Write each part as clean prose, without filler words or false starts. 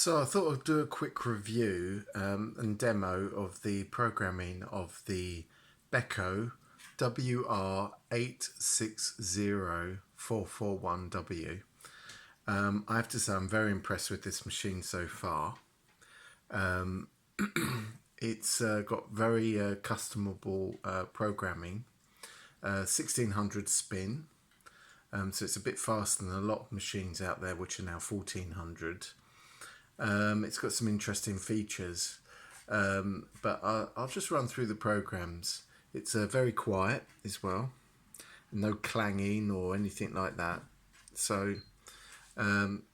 So I thought I'd do a quick review and demo of the programming of the Beko WR860441W. I have to say I'm very impressed with this machine so far. It's got very customable programming, 1600 spin, so it's a bit faster than a lot of machines out there which are now 1400. It's got some interesting features, but I'll just run through the programs. It's very quiet as well, no clanging or anything like that. So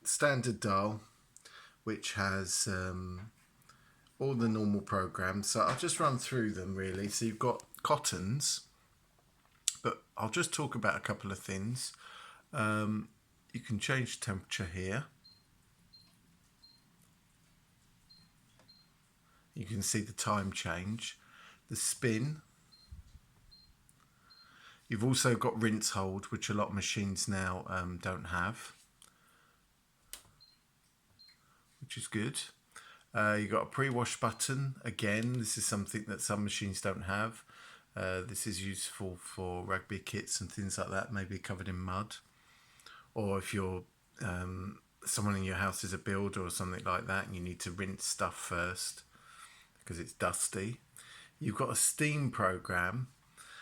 standard dial, which has all the normal programs. So I'll just run through them really. So you've got cottons, but I'll just talk about a couple of things. You can change temperature here. You can see the time change, the spin. You've also got rinse hold, which a lot of machines now don't have, which is good. You've got a pre-wash button. Again, this is something that some machines don't have. This is useful for rugby kits and things like that, maybe covered in mud. Or if you're someone in your house is a builder or something like that and you need to rinse stuff first because it's dusty. You've got a steam program.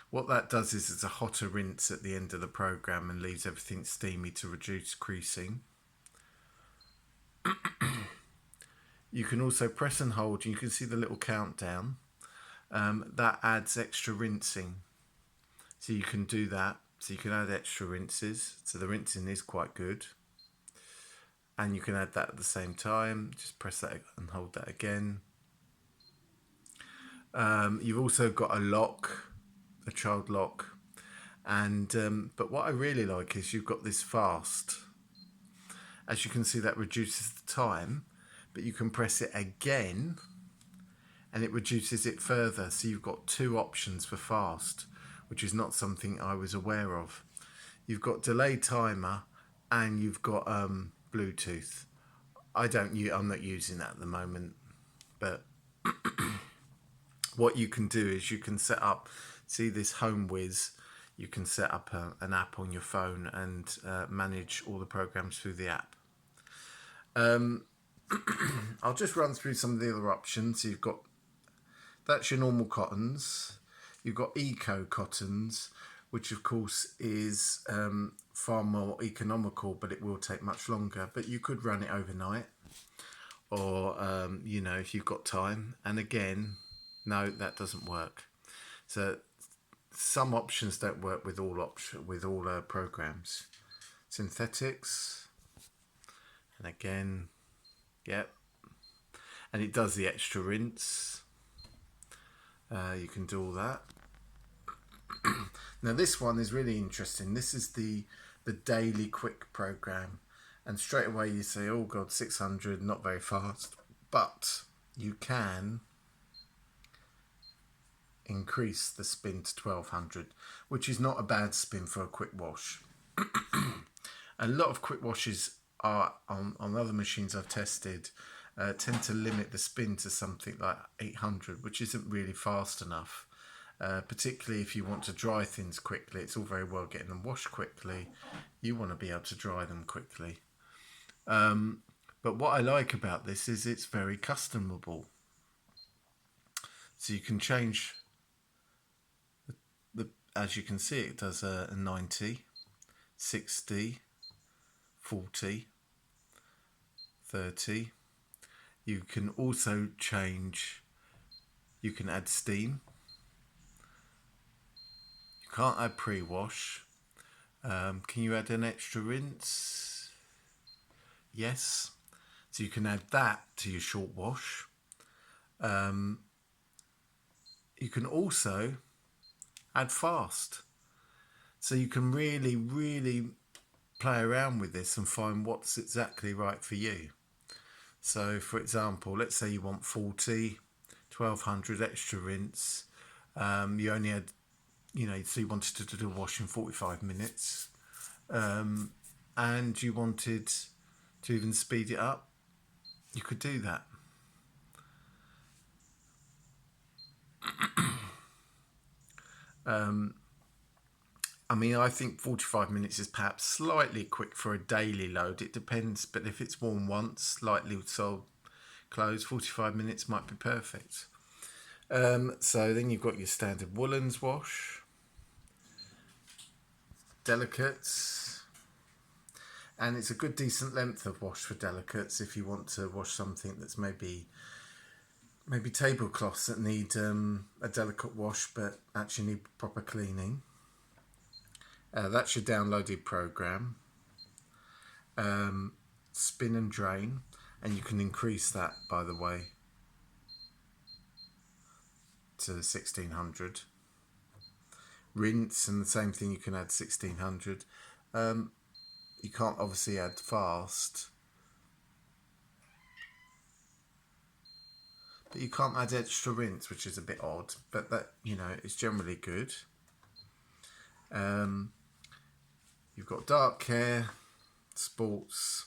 What that does is it's a hotter rinse at the end of the program and leaves everything steamy to reduce creasing. You can also press and hold, and you can see the little countdown. That adds extra rinsing. So you can do that. So you can add extra rinses. So the rinsing is quite good. And you can add that at the same time. Just press that and hold that again. You've also got a lock, a child lock. And but what I really like is you've got this fast. As you can see, that reduces the time, but you can press it again and it reduces it further. So you've got two options for fast, which is not something I was aware of. You've got delay timer and you've got Bluetooth. I'm not using that at the moment, but what you can do is you can set up, see this home whiz, you can set up an app on your phone and manage all the programs through the app. I'll just run through some of the other options. You've got, that's your normal cottons. You've got eco cottons, which of course is far more economical, but it will take much longer. But you could run it overnight, or you know, if you've got time. And again, no, that doesn't work. So some options don't work with all programs. Synthetics, and again, yep, and it does the extra rinse. You can do all that. Now this one is really interesting. This is the daily quick program, and straight away you say, oh god, 600, not very fast, but you can increase the spin to 1200, which is not a bad spin for a quick wash. A lot of quick washes are on other machines I've tested tend to limit the spin to something like 800, which isn't really fast enough. Particularly if you want to dry things quickly. It's all very well getting them washed quickly. You want to be able to dry them quickly. But what I like about this is it's very customable. So you can change as you can see, it does a 90, 60, 40, 30. You can also change, you can add steam. You can't add pre-wash. Can you add an extra rinse? Yes. So you can add that to your short wash. You can also add fast. So you can really, really play around with this and find what's exactly right for you. So for example, let's say you want 40, 1200 extra rinse. You only had, you know, so you wanted to do a wash in 45 minutes. And you wanted to even speed it up. you could do that. I mean, I think 45 minutes is perhaps slightly quick for a daily load. It depends, but if it's worn once, lightly soled clothes, 45 minutes might be perfect. So then you've got your standard woolens wash, delicates, and it's a good decent length of wash for delicates if you want to wash something that's maybe tablecloths that need a delicate wash but actually need proper cleaning. That's your downloaded program. Spin and drain, and you can increase that, by the way, to 1600. Rinse, and the same thing, you can add 1600. You can't obviously add fast, but you can't add extra rinse, which is a bit odd, but that, you know, is generally good. You've got dark care, sports,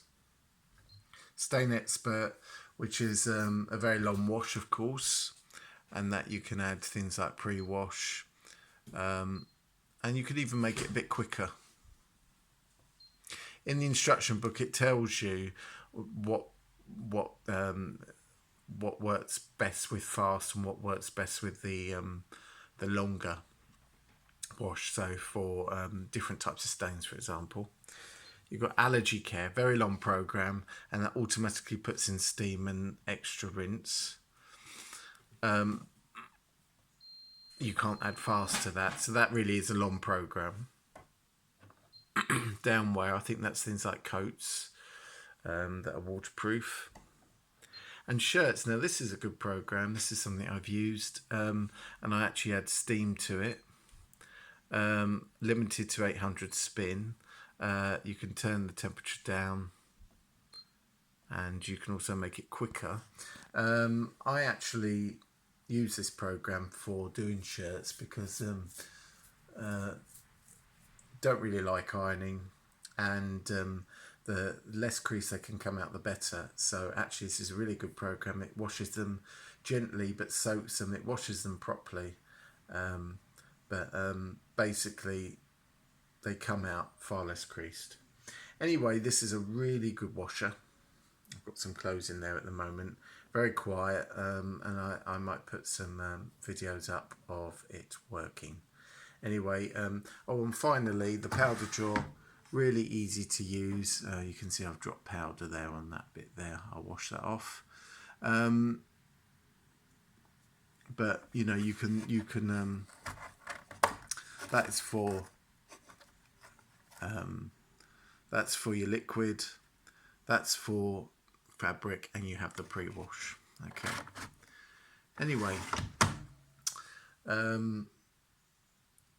stain expert, which is a very long wash, of course, and that you can add things like pre-wash, and you could even make it a bit quicker. In the instruction book, it tells you what works best with fast and what works best with the longer wash. So for different types of stains, for example, you've got allergy care, very long program, and that automatically puts in steam and extra rinse. You can't add fast to that, so that really is a long program. Downwear, I think that's things like coats that are waterproof. And shirts, now this is a good program. This is something I've used, and I actually add steam to it. Limited to 800 spin. You can turn the temperature down, and you can also make it quicker. I actually use this program for doing shirts because don't really like ironing, and the less crease they can come out, the better. So actually this is a really good program. It washes them gently but soaks them. It washes them properly, but basically they come out far less creased. Anyway, this is a really good washer. I've got some clothes in there at the moment, very quiet, and I might put some videos up of it working. Anyway, oh, and finally the powder drawer, really easy to use. You can see I've dropped powder there on that bit there. I'll wash that off. But you know, you can that's for your liquid, that's for fabric, and you have the pre-wash. Okay. Anyway,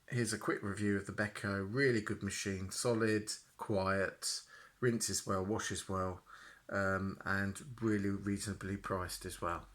here's a quick review of the Beko. Really good machine, solid, quiet, rinses well, washes well, and really reasonably priced as well.